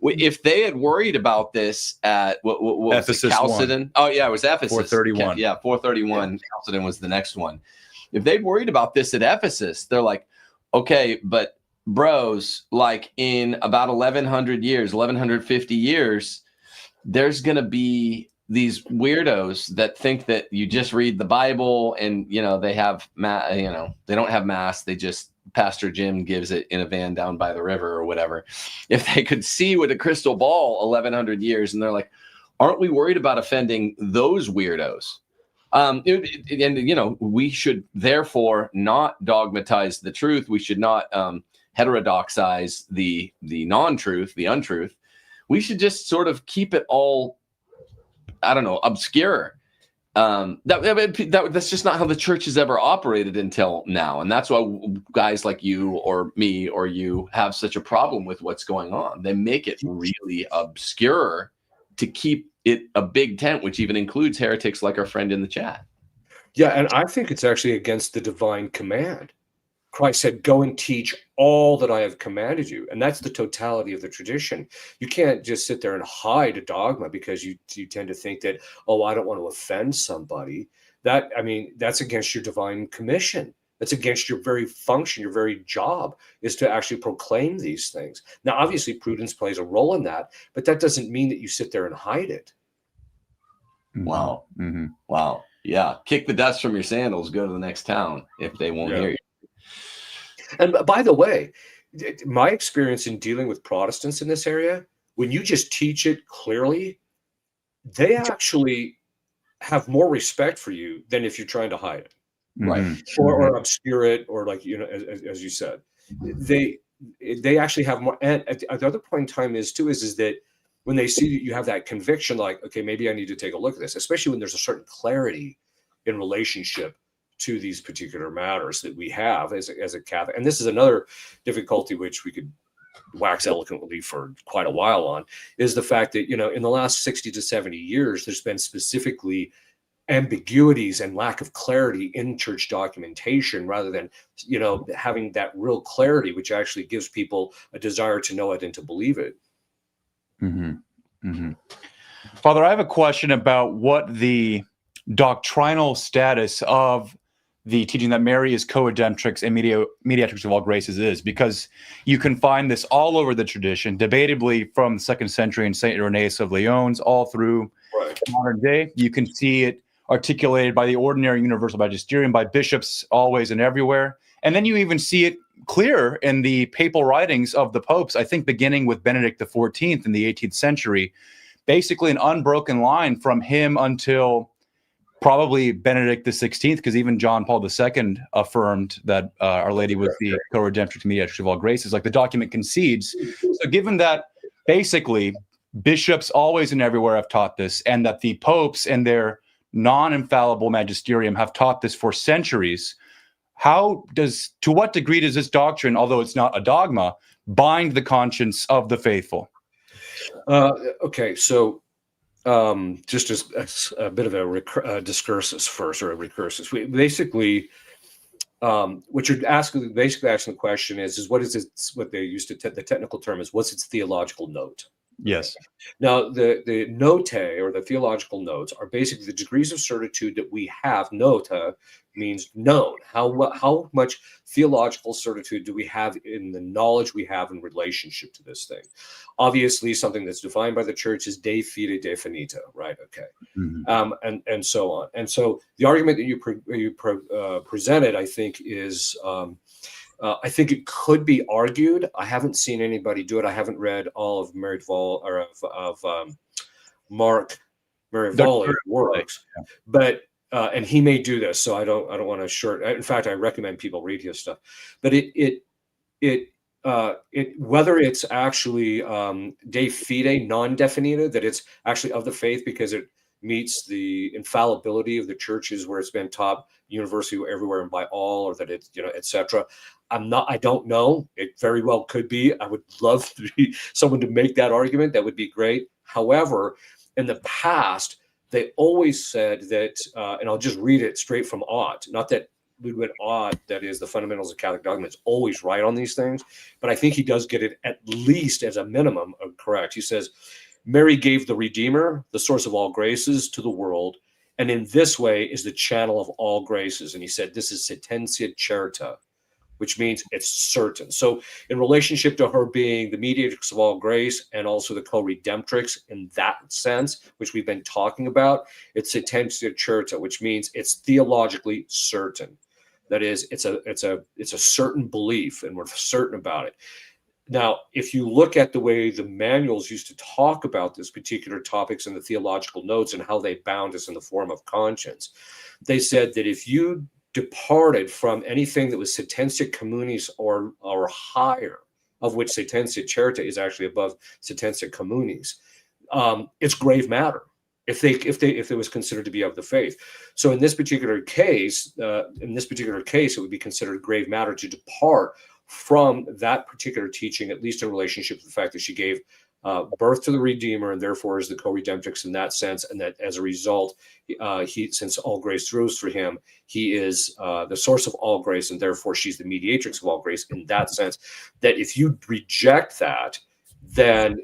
If they had worried about this at what Ephesus was it, Chalcedon? Oh yeah, it was Ephesus. 431. Yeah, 431. Yeah. Chalcedon was the next one. If they'd worried about this at Ephesus, they're like, okay, but bros, like in about 1150 years, there's going to be these weirdos that think that you just read the Bible and, they have, they don't have mass. They just, Pastor Jim gives it in a van down by the river or whatever. If they could see with a crystal ball 1100 years and they're like, aren't we worried about offending those weirdos? We should therefore not dogmatize the truth. We should not heterodoxize the non-truth, the untruth. We should just sort of keep it all, obscure. That's just not how the church has ever operated until now. And that's why guys like you or me or you have such a problem with what's going on. They make it really obscure to keep it a big tent, which even includes heretics like our friend in the chat. Yeah, and I think it's actually against the divine command. Christ said, go and teach all that I have commanded you. And that's the totality of the tradition. You can't just sit there and hide a dogma because you tend to think that, I don't want to offend somebody. That's against your divine commission. That's against your very function, your very job is to actually proclaim these things. Now, obviously, prudence plays a role in that, but that doesn't mean that you sit there and hide it. Wow. Mm-hmm. Wow. Yeah. Kick the dust from your sandals, go to the next town if they won't hear you. And by the way, my experience in dealing with Protestants in this area, when you just teach it clearly, they actually have more respect for you than if you're trying to hide it. Right. Or obscure it, or as you said, they actually have more. And the other point in time is that when they see that you have that conviction, like, okay, maybe I need to take a look at this, especially when there's a certain clarity in relationship to these particular matters that we have as a Catholic. And this is another difficulty which we could wax eloquently for quite a while on, is the fact that, in the last 60 to 70 years, there's been specifically ambiguities and lack of clarity in church documentation, rather than, having that real clarity, which actually gives people a desire to know it and to believe it. Father, I have a question about what the doctrinal status of the teaching that Mary is co-redemptrix and mediatrix of all graces is, because you can find this all over the tradition, debatably from the 2nd century and St. Irenaeus of Lyons all through modern day. You can see it articulated by the ordinary universal magisterium, by bishops always and everywhere. And then you even see it clear in the papal writings of the popes, I think beginning with Benedict XIV in the 18th century, basically an unbroken line from him until probably Benedict XVI, because even John Paul II affirmed that Our Lady was the co-redemptrix mediatrix of all graces. Like, the document concedes. So given that basically bishops always and everywhere have taught this, and that the popes and their non-infallible magisterium have taught this for centuries, to what degree does this doctrine, although it's not a dogma, bind the conscience of the faithful? Okay, so just as a bit of a discursus first, or a recursus. Basically, what you're asking the question is what is it? What they used to the technical term is, what's its theological note? Yes. Now, the notae, or the theological notes, are basically the degrees of certitude that we have. Nota means known. How much theological certitude do we have in the knowledge we have in relationship to this thing? Obviously, something that's defined by the church is de fide definita, right? Okay, and so on. And so the argument that you presented, I think, is. I think it could be argued. I haven't seen anybody do it. I haven't read all of Mark Marivolli's works, but and he may do this, so I don't want to short. In fact, I recommend people read his stuff. But whether it's actually de fide non definita, that it's actually of the faith because it meets the infallibility of the churches where it's been taught universally everywhere and by all, or that it's, etc. I don't know. It very well could be. I would love to be someone to make that argument. That would be great. However, in the past, they always said that, and I'll just read it straight from Ott, not that Ludwig Ott, that is the fundamentals of Catholic dogma, is always right on these things, but I think he does get it at least as a minimum correct. He says, Mary gave the Redeemer, the source of all graces, to the world, and in this way is the channel of all graces. And he said, this is sententia certa, which means it's certain. So in relationship to her being the mediatrix of all grace and also the co-redemptrix in that sense, which we've been talking about, it's sententia certa, which means it's theologically certain. That is, it's a certain belief, and we're certain about it. Now, if you look at the way the manuals used to talk about this particular topics in the theological notes and how they bound us in the form of conscience, they said that if you departed from anything that was sententia communis or higher, of which sententia certa is actually above sententia communis, it's grave matter. If it was considered to be of the faith. So in this particular case, it would be considered grave matter to depart from that particular teaching, at least in relationship to the fact that she gave birth to the Redeemer and therefore is the co-redemptrix in that sense, and that as a result, since all grace flows through him, he is the source of all grace, and therefore she's the mediatrix of all grace in that sense. That if you reject that, then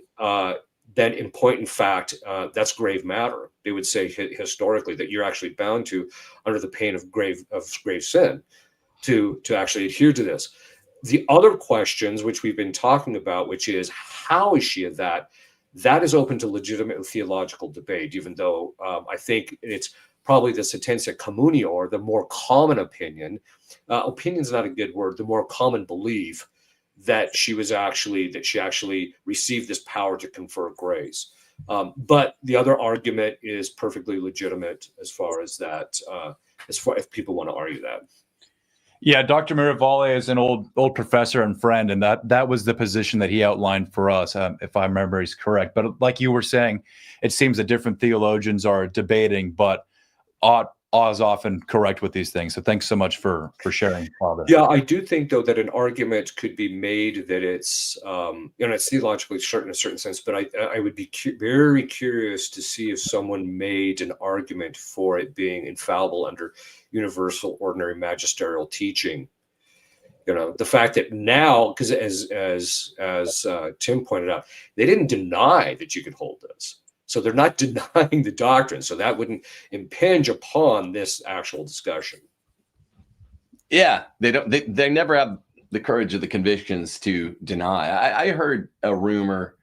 in point in fact, that's grave matter. They would say historically that you're actually bound to, under the pain of grave sin, to actually adhere to this. The other questions which we've been talking about, which is how is she of that is open to legitimate theological debate, even though I think it's probably the sententia communior, the more common opinion. Opinion's not a good word. The more common belief that she actually received this power to confer grace. But the other argument is perfectly legitimate as far as that, if people want to argue that. Yeah, Dr. Marivolli is an old professor and friend, and that was the position that he outlined for us, if I remember he's correct. But like you were saying, it seems that different theologians are debating, but Ott is often correct with these things. So thanks so much for sharing, Father. Yeah, I do think, though, that an argument could be made that it's it's theologically certain in a certain sense, but I would be very curious to see if someone made an argument for it being infallible under universal ordinary magisterial teaching. The fact that now, because as Tim pointed out, they didn't deny that you could hold this. So they're not denying the doctrine. So that wouldn't impinge upon this actual discussion. Yeah, they never have the courage or the convictions to deny. I heard a rumor,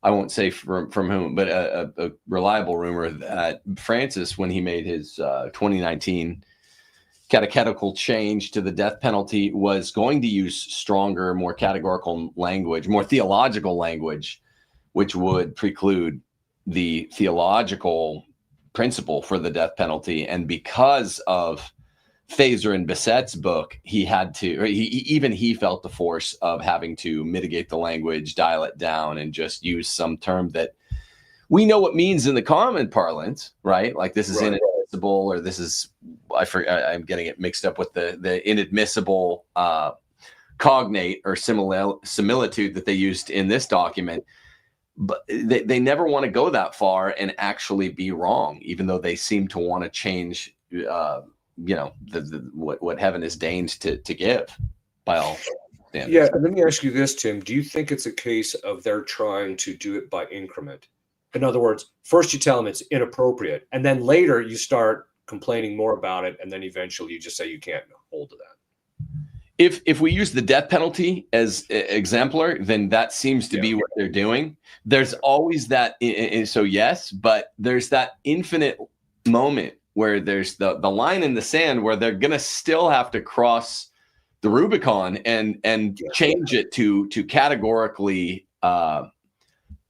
I won't say from whom, but a reliable rumor that Francis, when he made his 2019 catechetical change to the death penalty was going to use stronger, more categorical language, more theological language, which would preclude the theological principle for the death penalty. And because of Phaser and Bissett's book, he felt the force of having to mitigate the language, dial it down, and just use some term that we know what means in the common parlance, right? Like this is inadmissible, or this is, I'm getting it mixed up with the inadmissible cognate or similitude that they used in this document. But they never want to go that far and actually be wrong, even though they seem to want to change what heaven is deigned to give by all standards. Yeah, and let me ask you this, Tim. Do you think it's a case of they're trying to do it by increment? In other words, first you tell them it's inappropriate, and then later you start complaining more about it, and then eventually you just say you can't hold to that. If we use the death penalty as exemplar, then that seems to be what they're doing. There's always that, so yes, but there's that infinite moment where there's the line in the sand where they're going to still have to cross the Rubicon and change it to categorically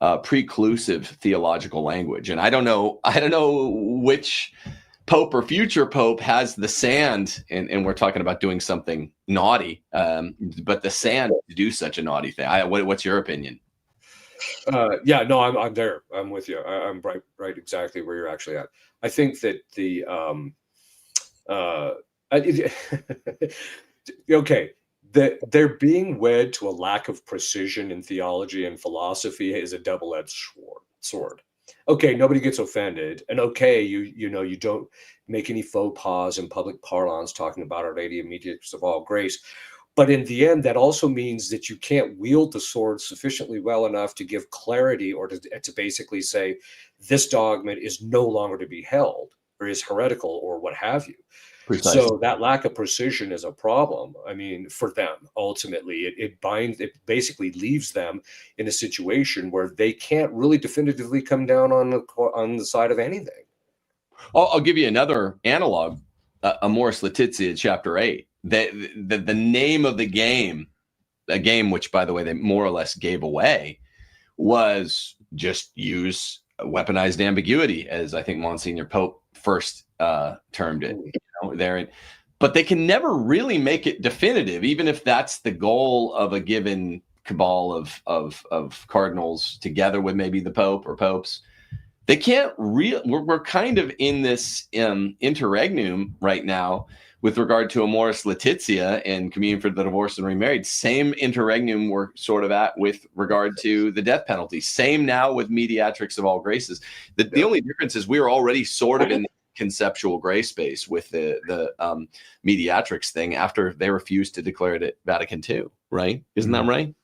preclusive theological language. And I don't know which pope or future pope has the sand, and we're talking about doing something naughty, but the sand to do such a naughty thing. What's your opinion? I'm there. I'm with you. I'm right exactly where you're actually at. I think that they're being wed to a lack of precision in theology and philosophy is a double-edged sword. Okay, nobody gets offended, and okay, you don't make any faux pas in public parlance talking about Our Lady of Mediatrix of all grace. But in the end, that also means that you can't wield the sword sufficiently well enough to give clarity, or to basically say this dogma is no longer to be held, or is heretical, or what have you. Precisely. So that lack of precision is a problem. I mean, for them, ultimately, it basically leaves them in a situation where they can't really definitively come down on the side of anything. I'll give you another analog. Amoris Laetitia, chapter 8. The name of the game, a game which, by the way, they more or less gave away, was just use weaponized ambiguity, as I think Monsignor Pope first termed it. But they can never really make it definitive, even if that's the goal of a given cabal of cardinals, together with maybe the Pope or popes. They can't we're kind of in this interregnum right now with regard to Amoris Laetitia and communion for the divorced and remarried. Same interregnum we're sort of at with regard to the death penalty. Same now with mediatrix of all graces. The only difference is we were already sort of in the conceptual gray space with the mediatrix thing after they refused to declare it at Vatican II, right? Isn't that right?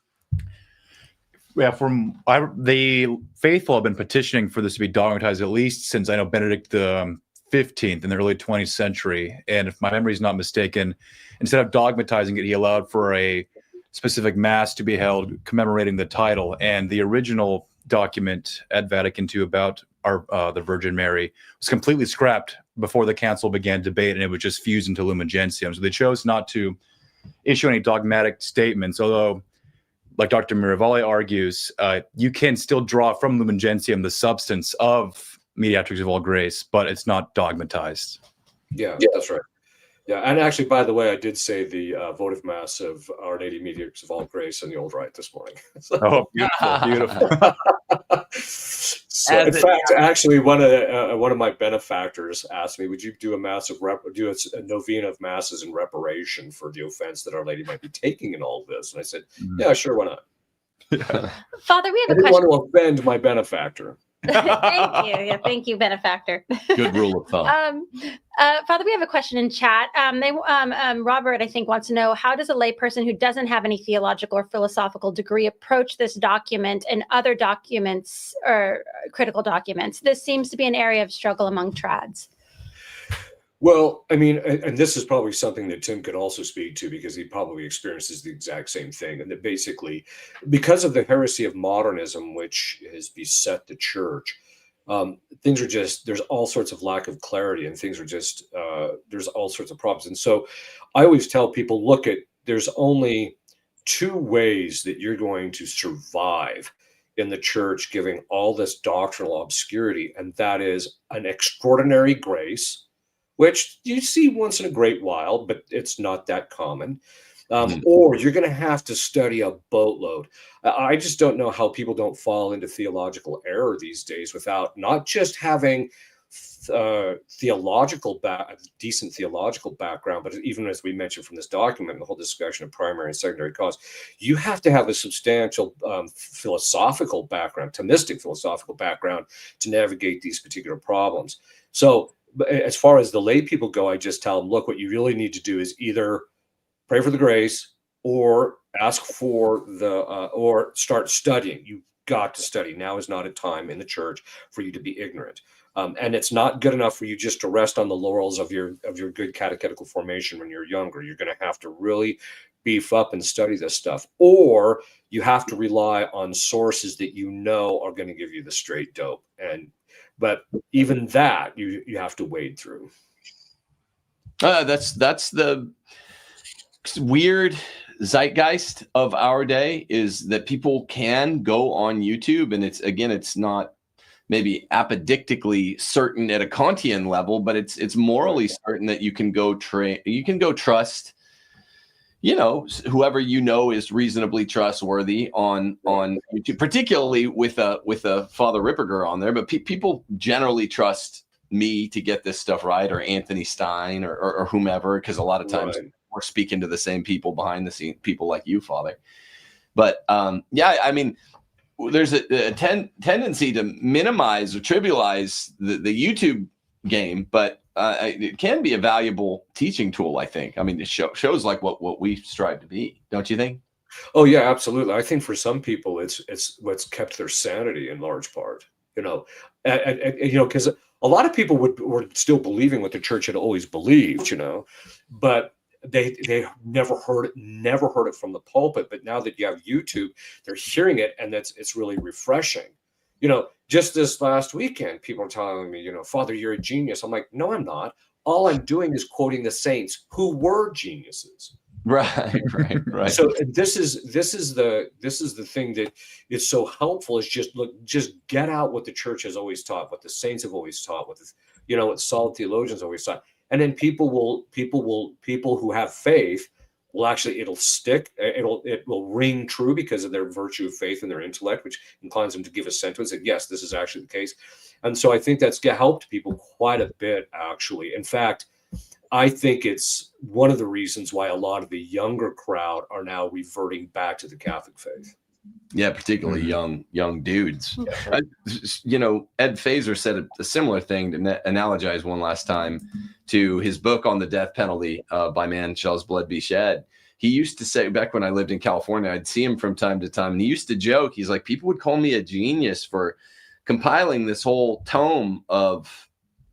Yeah, the faithful have been petitioning for this to be dogmatized at least since, I know, Benedict the 15th in the early 20th century. And if my memory is not mistaken, instead of dogmatizing it, he allowed for a specific mass to be held commemorating the title. And the original document at Vatican II about the Virgin Mary was completely scrapped before the council began debate, and it was just fused into Lumen Gentium. So they chose not to issue any dogmatic statements, although, like Dr. Miravalle argues, you can still draw from Lumen Gentium the substance of mediatrix of all grace, but it's not dogmatized. Yeah, that's right. Yeah, and actually, by the way, I did say the votive mass of Our Lady Mediatrix of all grace in the old rite this morning. Oh, beautiful, beautiful. So, in fact, actually, one of my benefactors asked me, "Would you do a a novena of masses in reparation for the offense that Our Lady might be taking in all this?" And I said, "Yeah, sure, why not?" Yeah. Father, we have I didn't want to offend my benefactor. Thank you. Yeah, thank you, benefactor. Good rule of thumb. Father, we have a question in chat. Robert, I think, wants to know, how does a layperson who doesn't have any theological or philosophical degree approach this document and other documents or critical documents? This seems to be an area of struggle among trads. Well, I mean, and this is probably something that Tim could also speak to, because he probably experiences the exact same thing. And that basically, because of the heresy of modernism, which has beset the church, things are just, there's all sorts of lack of clarity, and things are just, there's all sorts of problems. And so I always tell people, look at, there's only two ways that you're going to survive in the church, giving all this doctrinal obscurity. And that is an extraordinary grace, which you see once in a great while, but it's not that common. Or you're going to have to study a boatload. I just don't know how people don't fall into theological error these days without not just having decent theological background, but even as we mentioned from this document, the whole discussion of primary and secondary cause, you have to have a substantial philosophical background, Thomistic philosophical background, to navigate these particular problems. So as far as the lay people go, I just tell them, look, what you really need to do is either pray for the grace or ask for the, or start studying. You've got to study. Now is not a time in the church for you to be ignorant. And it's not good enough for you just to rest on the laurels of your good catechetical formation when you're younger. You're going to have to really beef up and study this stuff, or you have to rely on sources that you know are going to give you the straight dope. But even that you have to wade through. That's the weird zeitgeist of our day, is that people can go on YouTube, and it's not maybe apodictically certain at a Kantian level, but it's morally certain that you can go trust, whoever is reasonably trustworthy on YouTube, particularly with a Father Ripperger on there. But people generally trust me to get this stuff right, or Anthony Stein, or whomever, because a lot of times we're speaking to the same people behind the scenes, people like you, Father. But I mean, there's a tendency to minimize or trivialize the YouTube game, but it can be a valuable teaching tool, I think. I mean, it shows like what we strive to be, don't you think? Oh yeah, absolutely. I think for some people, it's what's kept their sanity in large part. Because a lot of people were still believing what the church had always believed, but they never heard it from the pulpit. But now that you have YouTube, they're hearing it, and it's really refreshing. Just this last weekend, people are telling me, Father, you're a genius. I'm like, no, I'm not. All I'm doing is quoting the saints who were geniuses. Right. So this is the thing that is so helpful, is just get out what the church has always taught, what the saints have always taught, what solid theologians always taught. And then people who have faith will actually, it'll stick, it will ring true because of their virtue of faith and their intellect, which inclines them to give assent to it, and say, yes, this is actually the case. And so I think that's helped people quite a bit, actually. In fact, I think it's one of the reasons why a lot of the younger crowd are now reverting back to the Catholic faith. Yeah, particularly young dudes. Yeah. Ed Fazer said a similar thing, to analogize one last time to his book on the death penalty, By Man Shall His Blood Be Shed. He used to say, back when I lived in California, I'd see him from time to time, and he used to joke. He's like, people would call me a genius for compiling this whole tome of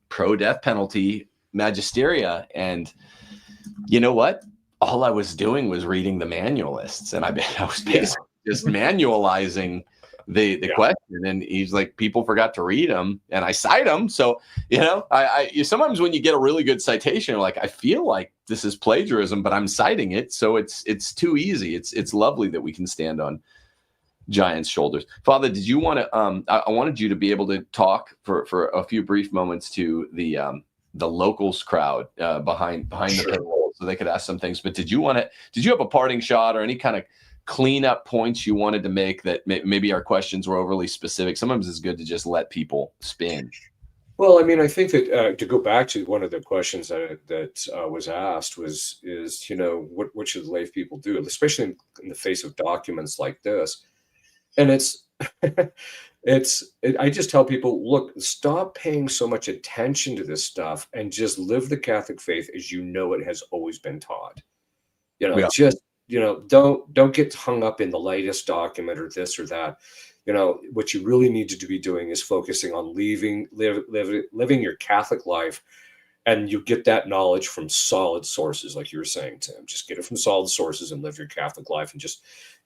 pro-death penalty magisteria. And you know what? All I was doing was reading the manualists, and I was basically just manualizing the question. And he's like, people forgot to read them, and I cite them. So, I sometimes when you get a really good citation, you're like, I feel like this is plagiarism, but I'm citing it. So it's too easy. It's lovely that we can stand on giants' shoulders. Father, did you want to, I wanted you to be able to talk for a few brief moments to the locals crowd behind the paywall, so they could ask some things. But did you have a parting shot or any kind of cleanup points you wanted to make that maybe our questions were overly specific? Sometimes it's good to just let people spin. Well, I mean, I think that to go back to one of the questions that was asked is what should lay people do, especially in the face of documents like this? And I just tell people, look, stop paying so much attention to this stuff and just live the Catholic faith as it has always been taught. Don't get hung up in the latest document or this or that. What you really need to be doing is focusing on living your Catholic life, and you get that knowledge from solid sources, like you were saying, Tim. Just get it from solid sources and live your Catholic life, and just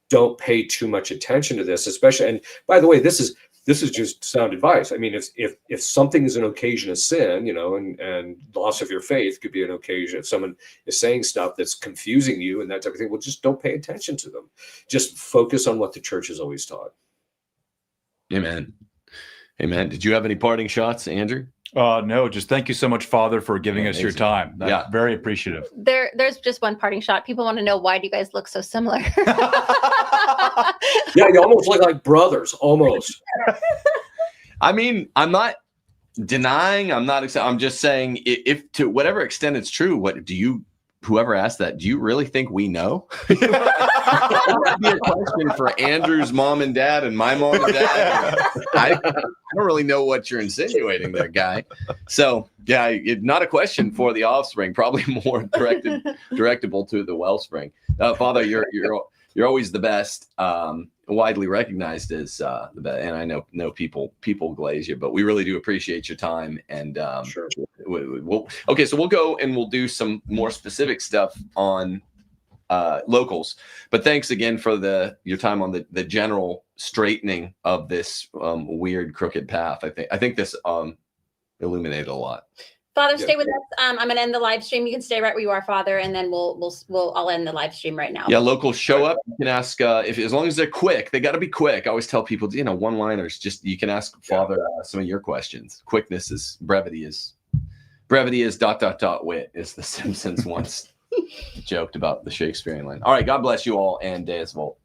don't pay too much attention to this, especially. And by the way, this is this is just sound advice. I mean, if something is an occasion of sin, you know, and loss of your faith could be an occasion. If someone is saying stuff that's confusing you and that type of thing, well, just don't pay attention to them. Just focus on what the church has always taught. Amen. Amen. Did you have any parting shots, Andrew? No, just thank you so much, Father, for giving us your Amazing. time. Yeah. Very appreciative. There's just one parting shot. People want to know, why do you guys look so similar? Yeah, you almost look like brothers, almost. I mean, I'm not denying, I'm just saying, if to whatever extent it's true, whoever asked that, do you really think we know? That might be a question for Andrew's mom and dad and my mom and dad. I don't really know what you're insinuating there, guy. So yeah, not a question for the offspring, probably more directable to the wellspring. Father, you're always the best, widely recognized as the best, and I know people glaze you, but we really do appreciate your time. And Sure. Okay, so we'll go and we'll do some more specific stuff on locals, but thanks again for your time on the general straightening of this weird crooked path. I think this illuminated a lot. Father, stay with us. I'm going to end the live stream. You can stay right where you are, Father, and then I'll end the live stream right now. Yeah, locals show up. You can ask as long as they're quick. They got to be quick. I always tell people, one-liners. Just you can ask Father some of your questions. Quickness is brevity is. Wit, as the Simpsons once joked about the Shakespearean line. All right, God bless you all, and Deus Volt.